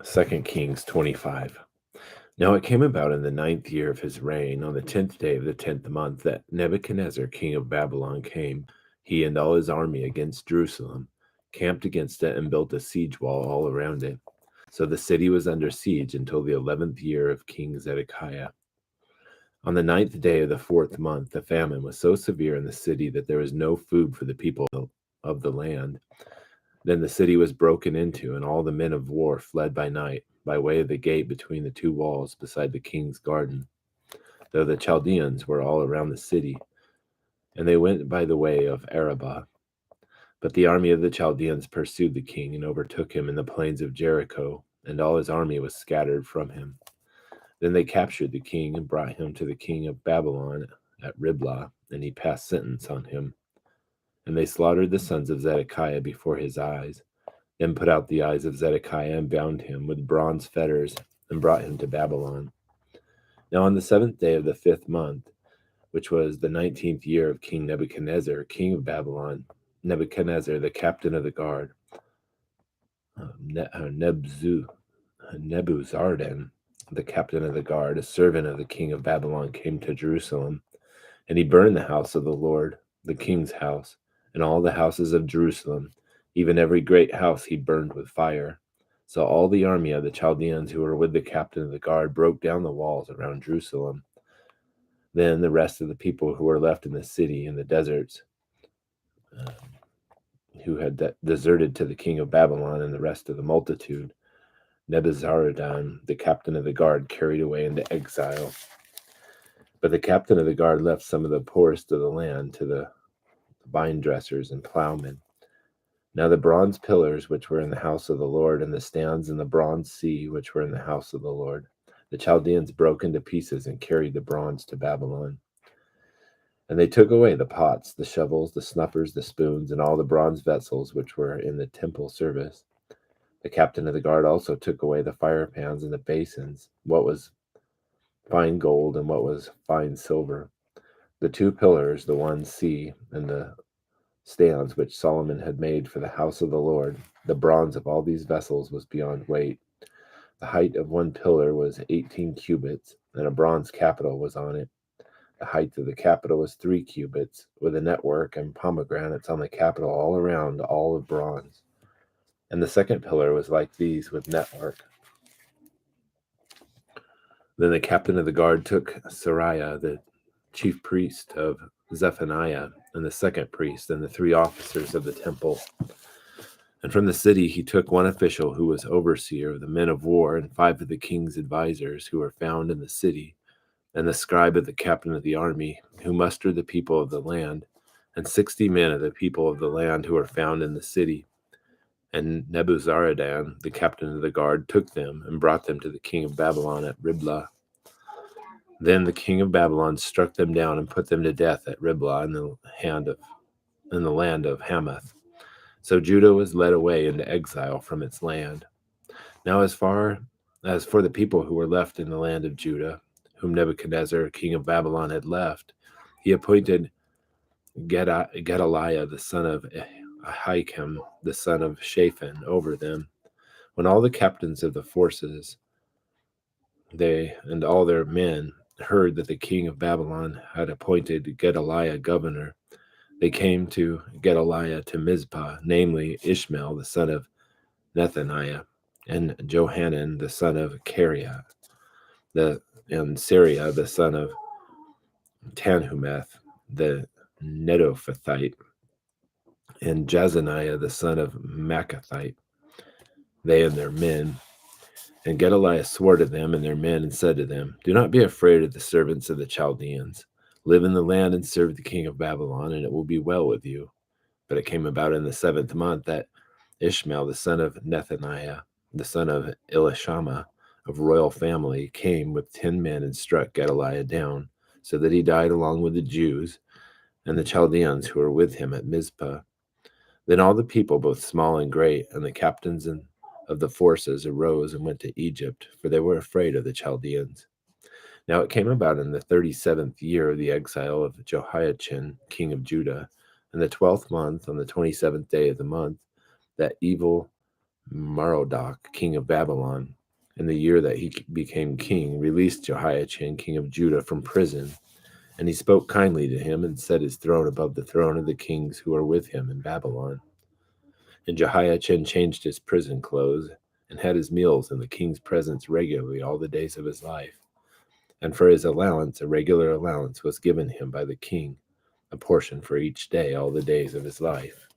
2 Kings 25. Now it came about in the 9th year of his reign, on the 10th day of the 10th month, that Nebuchadnezzar king of Babylon came, he and all his army, against Jerusalem, camped against it, and built a siege wall all around it. So the city was under siege until the 11th year of King Zedekiah. On the 9th day of the 4th month, the famine was so severe in the city that there was no food for the people of the land. Then the city was broken into, and all the men of war fled by night, by way of the gate between the two walls beside the king's garden, though the Chaldeans were all around the city, and they went by the way of Arabah. But the army of the Chaldeans pursued the king and overtook him in the plains of Jericho, and all his army was scattered from him. Then they captured the king and brought him to the king of Babylon at Riblah, and he passed sentence on him. And they slaughtered the sons of Zedekiah before his eyes, then put out the eyes of Zedekiah and bound him with bronze fetters and brought him to Babylon. Now on the 7th day of the 5th month, which was the 19th year of King Nebuchadnezzar, king of Babylon, Nebuchadnezzar, the captain of the guard, Nebuzaradan, the captain of the guard, a servant of the king of Babylon, came to Jerusalem, and he burned the house of the Lord, the king's house, and all the houses of Jerusalem, even every great house he burned with fire. So all the army of the Chaldeans who were with the captain of the guard broke down the walls around Jerusalem. Then the rest of the people who were left in the city in the deserts, who had deserted to the king of Babylon, and the rest of the multitude, Nebuzaradan, the captain of the guard, carried away into exile. But the captain of the guard left some of the poorest of the land to the vine dressers and plowmen. Now the bronze pillars which were in the house of the Lord, and the stands in the bronze sea which were in the house of the Lord, the Chaldeans broke into pieces and carried the bronze to Babylon. And they took away the pots, the shovels, the snuffers, the spoons, and all the bronze vessels which were in the temple service. The captain of the guard also took away the fire pans and the basins, what was fine gold and what was fine silver. The two pillars, the one sea, and the stands which Solomon had made for the house of the Lord, the bronze of all these vessels was beyond weight. The height of one pillar was 18 cubits, and a bronze capital was on it. The height of the capital was 3 cubits, with a network and pomegranates on the capital all around, all of bronze. And the second pillar was like these, with network. Then the captain of the guard took Sariah, the chief priest of Zephaniah, and the second priest, and the 3 officers of the temple. And from the city he took one official who was overseer of the men of war, and 5 of the king's advisers who were found in the city, and the scribe of the captain of the army, who mustered the people of the land, and 60 men of the people of the land who were found in the city. And Nebuzaradan, the captain of the guard, took them and brought them to the king of Babylon at Riblah. Then the king of Babylon struck them down and put them to death at Riblah in the land of Hamath. So Judah was led away into exile from its land. Now as far as for the people who were left in the land of Judah, whom Nebuchadnezzar, king of Babylon, had left, he appointed Gedaliah, the son of Ahikam, the son of Shaphan, over them. When all the captains of the forces, they and all their men, heard that the king of Babylon had appointed Gedaliah governor, they came to Gedaliah to Mizpah, namely Ishmael the son of Nethaniah, and Johanan the son of Kareah, and Sariah the son of Tanhumeth, the Netophathite, and Jazaniah the son of Maccathite, they and their men. And Gedaliah swore to them and their men, and said to them, Do not be afraid of the servants of the Chaldeans. Live in the land and serve the king of Babylon, and it will be well with you. But it came about in the 7th month that Ishmael the son of Nethaniah, the son of Elishama, of royal family, came with 10 men and struck Gedaliah down, so that he died along with the Jews and the Chaldeans who were with him at Mizpah. Then all the people, both small and great, and the captains of the forces arose and went to Egypt, for they were afraid of the Chaldeans. Now it came about in the 37th year of the exile of Jehoiachin, king of Judah, in the 12th month, on the 27th day of the month, that evil Merodach, king of Babylon, in the year that he became king, released Jehoiachin, king of Judah, from prison. And he spoke kindly to him and set his throne above the throne of the kings who were with him in Babylon. And Jehoiachin changed his prison clothes and had his meals in the king's presence regularly all the days of his life. And for his allowance, a regular allowance was given him by the king, a portion for each day all the days of his life.